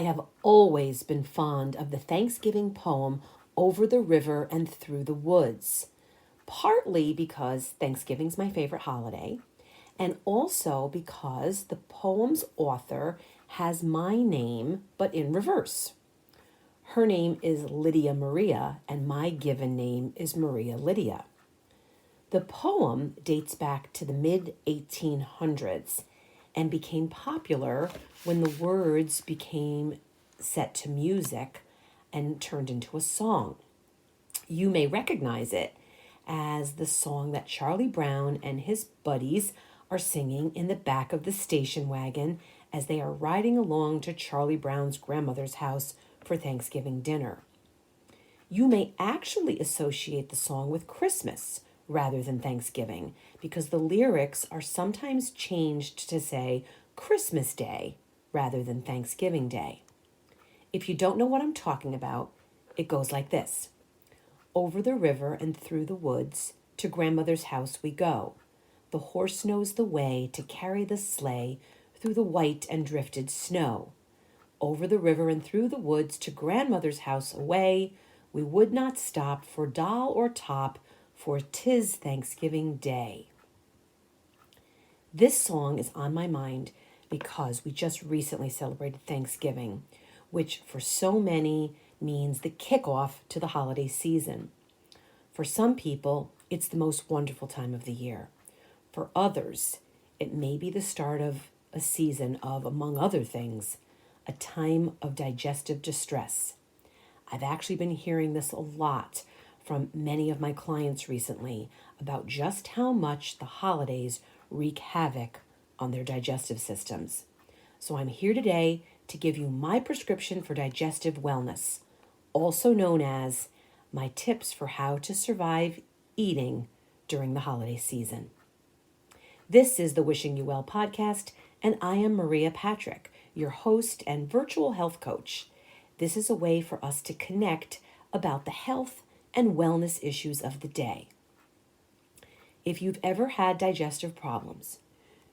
I have always been fond of the Thanksgiving poem Over the River and Through the Woods, partly because Thanksgiving's my favorite holiday, and also because the poem's author has my name but in reverse. Her name is Lydia Maria, and my given name is Maria Lydia. The poem dates back to the mid 1800s and became popular when the words became set to music and turned into a song. You may recognize it as the song that Charlie Brown and his buddies are singing in the back of the station wagon as they are riding along to Charlie Brown's grandmother's house for Thanksgiving dinner. You may actually associate the song with Christmas rather than Thanksgiving because the lyrics are sometimes changed to say Christmas Day rather than Thanksgiving Day. If you don't know what I'm talking about, it goes like this. Over the river and through the woods, to grandmother's house we go. The horse knows the way to carry the sleigh through the white and drifted snow. Over the river and through the woods, to grandmother's house away, we would not stop for doll or top, for 'tis Thanksgiving Day. This song is on my mind because we just recently celebrated Thanksgiving, which for so many means the kickoff to the holiday season. For some people, it's the most wonderful time of the year. For others, it may be the start of a season of, among other things, a time of digestive distress. I've actually been hearing this a lot from many of my clients recently about just how much the holidays wreak havoc on their digestive systems. So I'm here today to give you my prescription for digestive wellness, also known as my tips for how to survive eating during the holiday season. This is the Wishing You Well podcast, and I am Maria Patrick, your host and virtual health coach. This is a way for us to connect about the health and wellness issues of the day. If you've ever had digestive problems,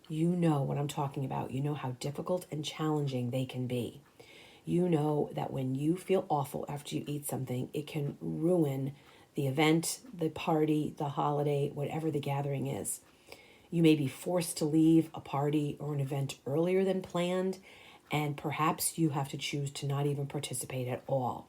you know what I'm talking about. You know how difficult and challenging they can be. You know that when you feel awful after you eat something, it can ruin the event, the party, the holiday, whatever the gathering is. You may be forced to leave a party or an event earlier than planned, and perhaps you have to choose to not even participate at all.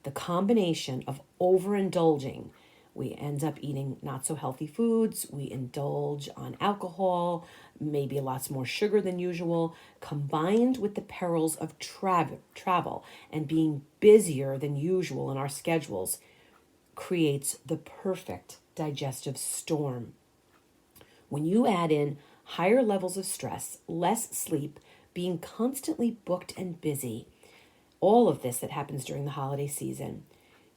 The combination of overindulging, we end up eating not so healthy foods, we indulge on alcohol, maybe lots more sugar than usual, combined with the perils of travel and being busier than usual in our schedules, creates the perfect digestive storm. When you add in higher levels of stress, less sleep, being constantly booked and busy, all of this that happens during the holiday season,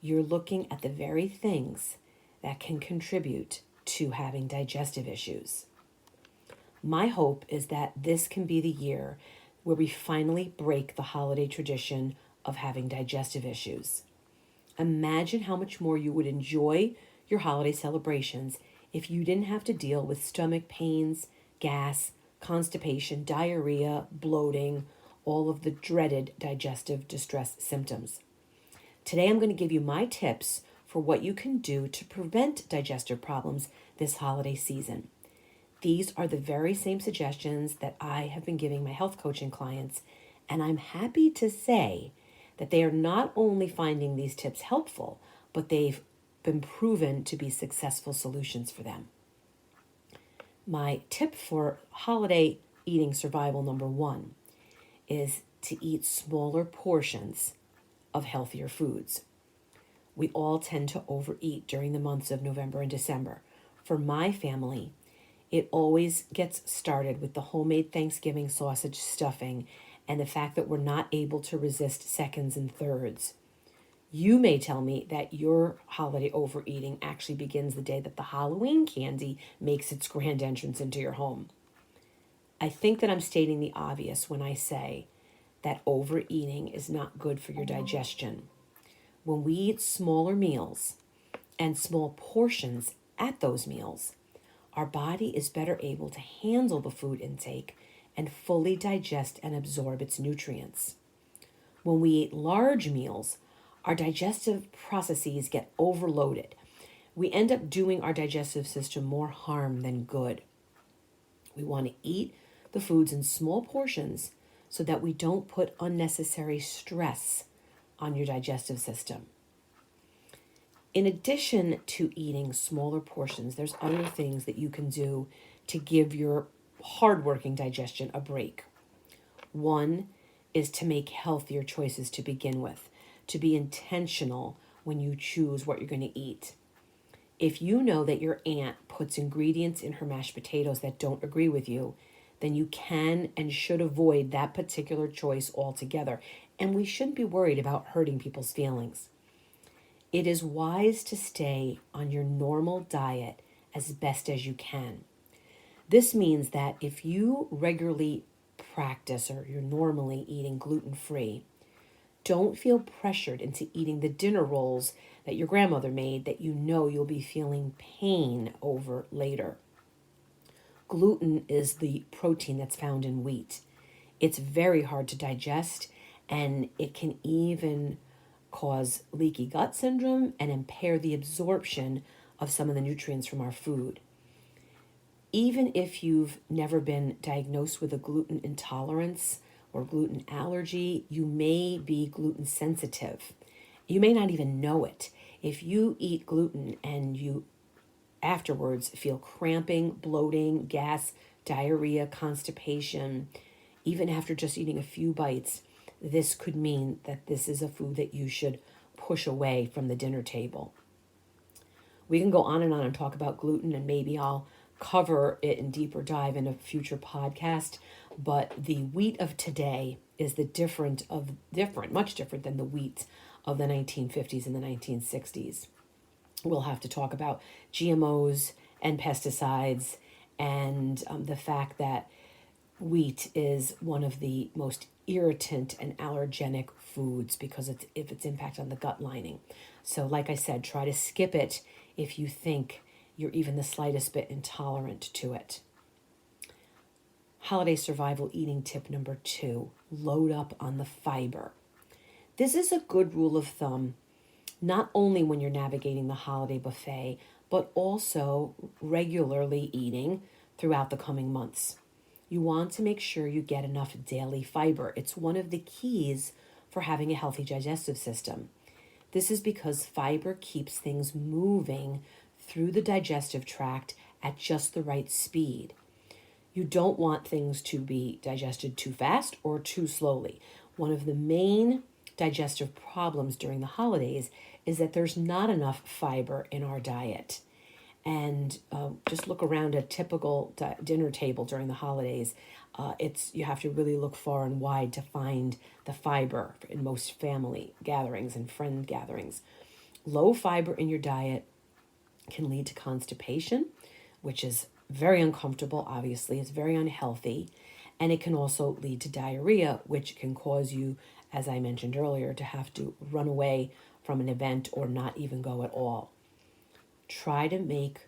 you're looking at the very things that can contribute to having digestive issues. My hope is that this can be the year where we finally break the holiday tradition of having digestive issues. Imagine how much more you would enjoy your holiday celebrations if you didn't have to deal with stomach pains, gas, constipation, diarrhea, bloating, all of the dreaded digestive distress symptoms. Today I'm going to give you my tips for what you can do to prevent digestive problems this holiday season. These are the very same suggestions that I have been giving my health coaching clients, and I'm happy to say that they are not only finding these tips helpful, but they've been proven to be successful solutions for them. My tip for holiday eating survival number 1 is to eat smaller portions of healthier foods. We all tend to overeat during the months of November and December. For my family, it always gets started with the homemade Thanksgiving sausage stuffing and the fact that we're not able to resist seconds and thirds. You may tell me that your holiday overeating actually begins the day that the Halloween candy makes its grand entrance into your home. I think that I'm stating the obvious when I say that overeating is not good for your digestion. When we eat smaller meals and small portions at those meals, our body is better able to handle the food intake and fully digest and absorb its nutrients. When we eat large meals, our digestive processes get overloaded. We end up doing our digestive system more harm than good. We want to eat the foods in small portions so that we don't put unnecessary stress on your digestive system. In addition to eating smaller portions, there's other things that you can do to give your hardworking digestion a break. One is to make healthier choices to begin with, to be intentional when you choose what you're going to eat. If you know that your aunt puts ingredients in her mashed potatoes that don't agree with you, then you can and should avoid that particular choice altogether. And we shouldn't be worried about hurting people's feelings. It is wise to stay on your normal diet as best as you can. This means that if you regularly practice or you're normally eating gluten-free, don't feel pressured into eating the dinner rolls that your grandmother made that you know you'll be feeling pain over later. Gluten is the protein that's found in wheat. It's very hard to digest, and it can even cause leaky gut syndrome and impair the absorption of some of the nutrients from our food. Even if you've never been diagnosed with a gluten intolerance or gluten allergy, you may be gluten sensitive. You may not even know it. If you eat gluten and you afterwards feel cramping, bloating, gas, diarrhea, constipation, even after just eating a few bites, this could mean that this is a food that you should push away from the dinner table. We can go on and talk about gluten, and maybe I'll cover it in deeper dive in a future podcast. But the wheat of today is much different than the wheat of the 1950s and the 1960s. We'll have to talk about GMOs and pesticides and the fact that wheat is one of the most irritant and allergenic foods because of its impact on the gut lining. So like I said, try to skip it if you think you're even the slightest bit intolerant to it. Holiday survival eating tip number 2, load up on the fiber. This is a good rule of thumb, not only when you're navigating the holiday buffet, but also regularly eating throughout the coming months. You want to make sure you get enough daily fiber. It's one of the keys for having a healthy digestive system. This is because fiber keeps things moving through the digestive tract at just the right speed. You don't want things to be digested too fast or too slowly. One of the main digestive problems during the holidays is that there's not enough fiber in our diet. And just look around a typical dinner table during the holidays. You have to really look far and wide to find the fiber in most family gatherings and friend gatherings. Low fiber in your diet can lead to constipation, which is very uncomfortable, obviously. It's very unhealthy. And it can also lead to diarrhea, which can cause you, as I mentioned earlier, to have to run away from an event or not even go at all. Try to make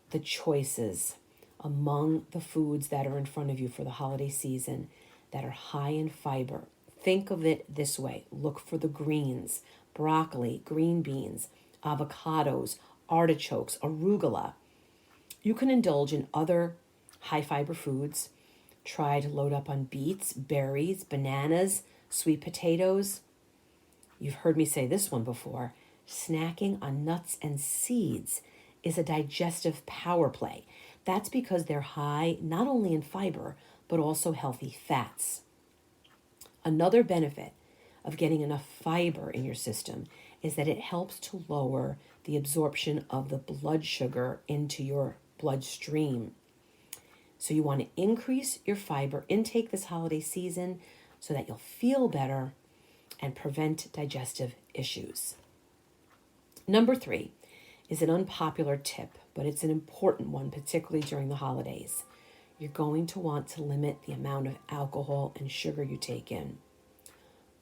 the choices among the foods that are in front of you for the holiday season that are high in fiber. Think of it this way. Look for the greens, broccoli, green beans, avocados, artichokes, arugula. You can indulge in other high fiber foods. Try to load up on beets, berries, bananas, sweet potatoes. You've heard me say this one before. Snacking on nuts and seeds is a digestive power play. That's because they're high not only in fiber, but also healthy fats. Another benefit of getting enough fiber in your system is that it helps to lower the absorption of the blood sugar into your bloodstream. So you want to increase your fiber intake this holiday season so that you'll feel better and prevent digestive issues. Number 3 is an unpopular tip, but it's an important one, particularly during the holidays. You're going to want to limit the amount of alcohol and sugar you take in.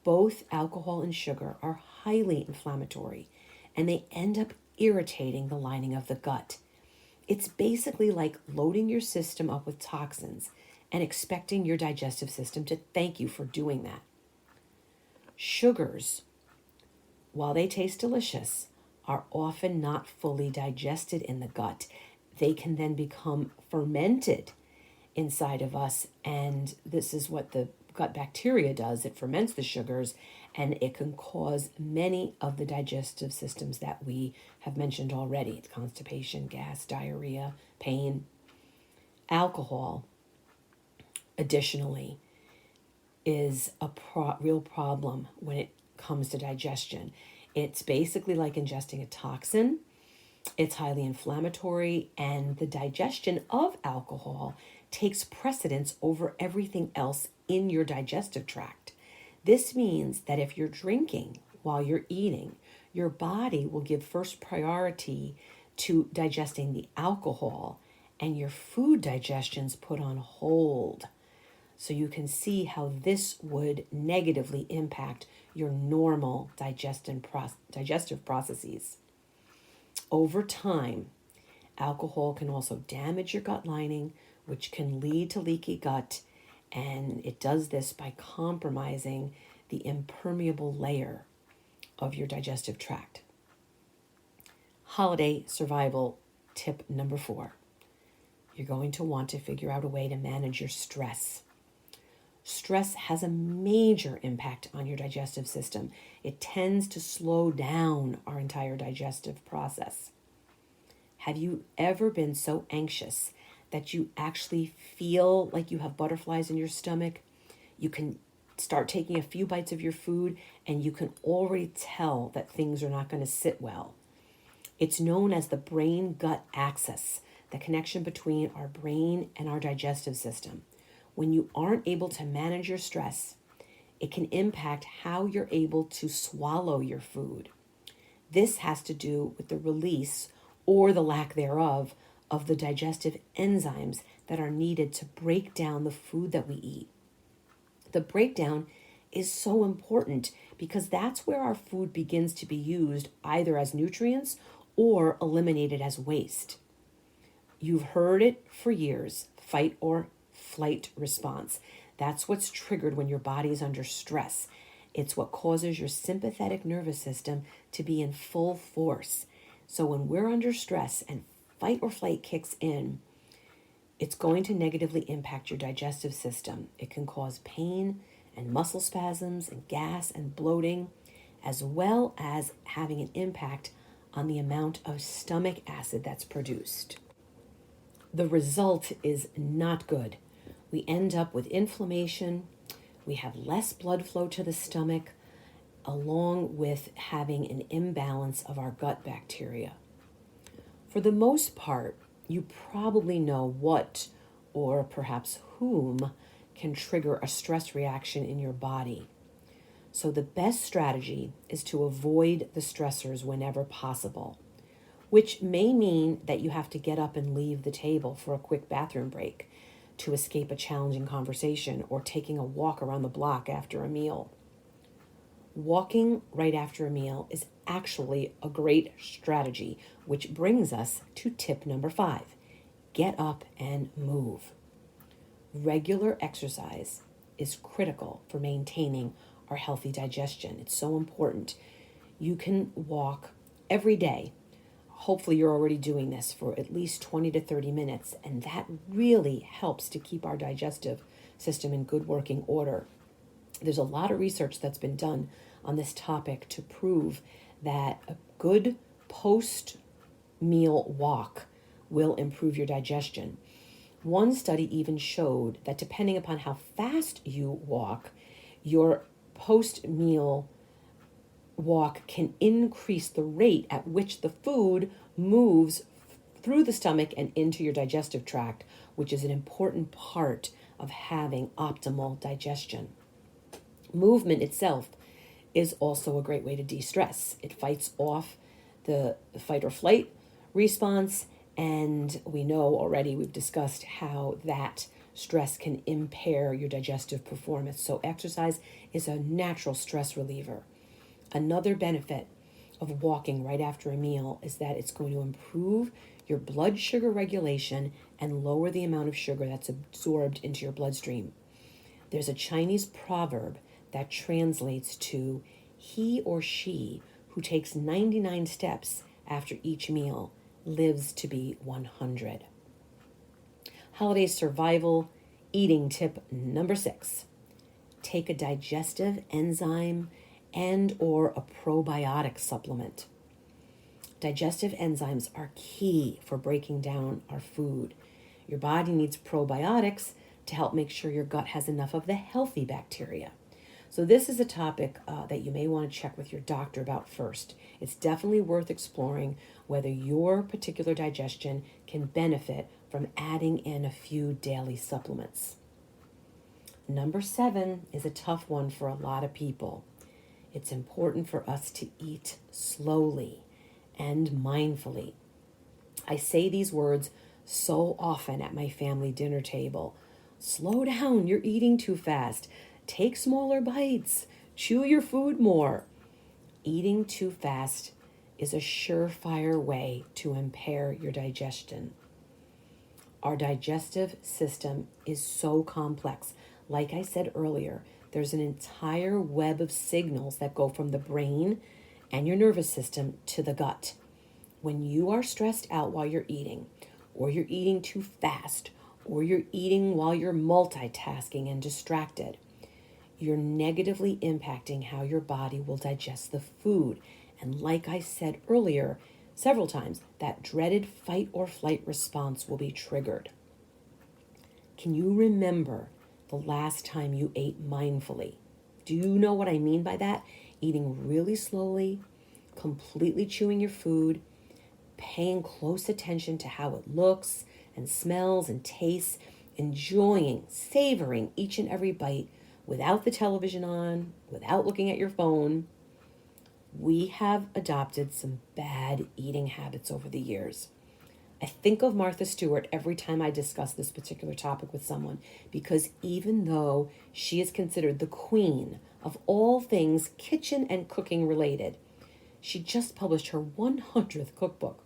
Both alcohol and sugar are highly inflammatory, and they end up irritating the lining of the gut. It's basically like loading your system up with toxins and expecting your digestive system to thank you for doing that. Sugars, while they taste delicious, are often not fully digested in the gut. They can then become fermented inside of us, and this is what the gut bacteria does. It ferments the sugars, and it can cause many of the digestive systems that we have mentioned already: constipation, gas, diarrhea, pain. Alcohol, additionally, is a real problem when it comes to digestion. It's basically like ingesting a toxin. It's highly inflammatory, and the digestion of alcohol takes precedence over everything else in your digestive tract. This means that if you're drinking while you're eating, your body will give first priority to digesting the alcohol, and your food digestion's put on hold. So you can see how this would negatively impact your normal digestive processes. Over time, alcohol can also damage your gut lining, which can lead to leaky gut, and it does this by compromising the impermeable layer of your digestive tract. Holiday survival tip number 4. You're going to want to figure out a way to manage your stress. Stress has a major impact on your digestive system. It tends to slow down our entire digestive process. Have you ever been so anxious that you actually feel like you have butterflies in your stomach? You can start taking a few bites of your food and you can already tell that things are not going to sit well. It's known as the brain-gut axis, the connection between our brain and our digestive system. When you aren't able to manage your stress, it can impact how you're able to swallow your food. This has to do with the release or the lack thereof of the digestive enzymes that are needed to break down the food that we eat. The breakdown is so important because that's where our food begins to be used either as nutrients or eliminated as waste. You've heard it for years: fight or flight response. That's what's triggered when your body is under stress. It's what causes your sympathetic nervous system to be in full force. So when we're under stress and fight or flight kicks in, it's going to negatively impact your digestive system. It can cause pain and muscle spasms and gas and bloating, as well as having an impact on the amount of stomach acid that's produced. The result is not good. We end up with inflammation, we have less blood flow to the stomach, along with having an imbalance of our gut bacteria. For the most part, you probably know what, or perhaps whom, can trigger a stress reaction in your body. So the best strategy is to avoid the stressors whenever possible, which may mean that you have to get up and leave the table for a quick bathroom break to escape a challenging conversation, or taking a walk around the block after a meal. Walking right after a meal is actually a great strategy, which brings us to tip number 5. Get up and move. Regular exercise is critical for maintaining our healthy digestion. It's so important. You can walk every day. Hopefully you're already doing this for at least 20 to 30 minutes, and that really helps to keep our digestive system in good working order. There's a lot of research that's been done on this topic to prove that a good post-meal walk will improve your digestion. One study even showed that depending upon how fast you walk, your post-meal walk can increase the rate at which the food moves through the stomach and into your digestive tract, which is an important part of having optimal digestion. Movement itself is also a great way to de-stress. It fights off the fight or flight response, and we know already, we've discussed how that stress can impair your digestive performance. So exercise is a natural stress reliever. Another benefit of walking right after a meal is that it's going to improve your blood sugar regulation and lower the amount of sugar that's absorbed into your bloodstream. There's a Chinese proverb That translates to he or she who takes 99 steps after each meal lives to be 100. Holiday survival eating tip number 6. Take a digestive enzyme and or a probiotic supplement. Digestive enzymes are key for breaking down our food. Your body needs probiotics to help make sure your gut has enough of the healthy bacteria. So this is a topic that you may want to check with your doctor about first. It's definitely worth exploring whether your particular digestion can benefit from adding in a few daily supplements. Number 7 is a tough one for a lot of people. It's important for us to eat slowly and mindfully. I say these words so often at my family dinner table. Slow down, you're eating too fast. Take smaller bites. Chew your food more. Eating too fast is a surefire way to impair your digestion. Our digestive system is so complex. Like I said earlier, there's an entire web of signals that go from the brain and your nervous system to the gut. When you are stressed out while you're eating, or you're eating too fast, or you're eating while you're multitasking and distracted, you're negatively impacting how your body will digest the food. And like I said earlier, several times, that dreaded fight or flight response will be triggered. Can you remember the last time you ate mindfully? Do you know what I mean by that? Eating really slowly, completely chewing your food, paying close attention to how it looks and smells and tastes, enjoying, savoring each and every bite without the television on, without looking at your phone. We have adopted some bad eating habits over the years. I think of Martha Stewart every time I discuss this particular topic with someone, because even though she is considered the queen of all things kitchen and cooking related, she just published her 100th cookbook.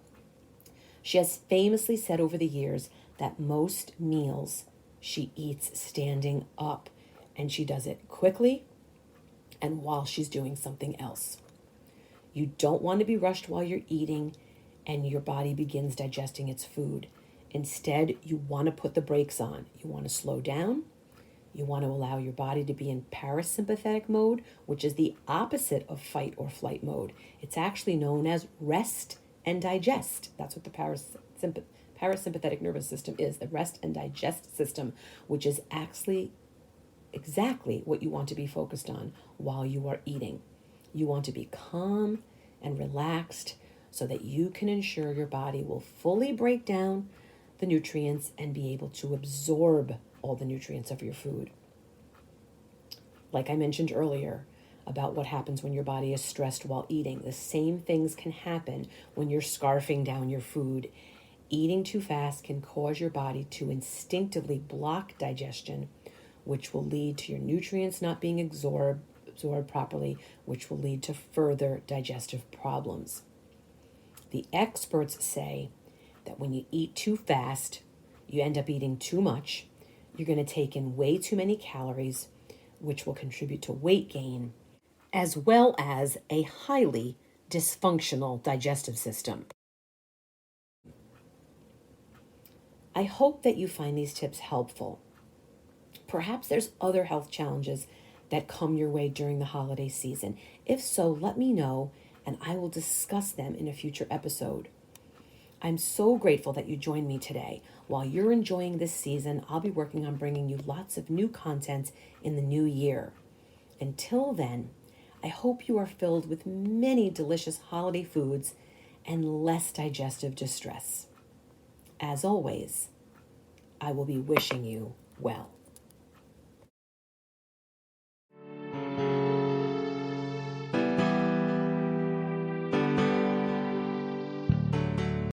She has famously said over the years that most meals she eats standing up, and she does it quickly and while she's doing something else. You don't want to be rushed while you're eating and your body begins digesting its food. Instead, you want to put the brakes on. You want to slow down. You want to allow your body to be in parasympathetic mode, which is the opposite of fight or flight mode. It's actually known as rest and digest. That's what the parasympathetic nervous system is, the rest and digest system, which is actually exactly what you want to be focused on while you are eating. You want to be calm and relaxed so that you can ensure your body will fully break down the nutrients and be able to absorb all the nutrients of your food. Like I mentioned earlier about what happens when your body is stressed while eating, the same things can happen when you're scarfing down your food. Eating too fast can cause your body to instinctively block digestion, which will lead to your nutrients not being absorbed properly, which will lead to further digestive problems. The experts say that when you eat too fast, you end up eating too much. You're going to take in way too many calories, which will contribute to weight gain, as well as a highly dysfunctional digestive system. I hope that you find these tips helpful. Perhaps there's other health challenges that come your way during the holiday season. If so, let me know, and I will discuss them in a future episode. I'm so grateful that you joined me today. While you're enjoying this season, I'll be working on bringing you lots of new content in the new year. Until then, I hope you are filled with many delicious holiday foods and less digestive distress. As always, I will be wishing you well.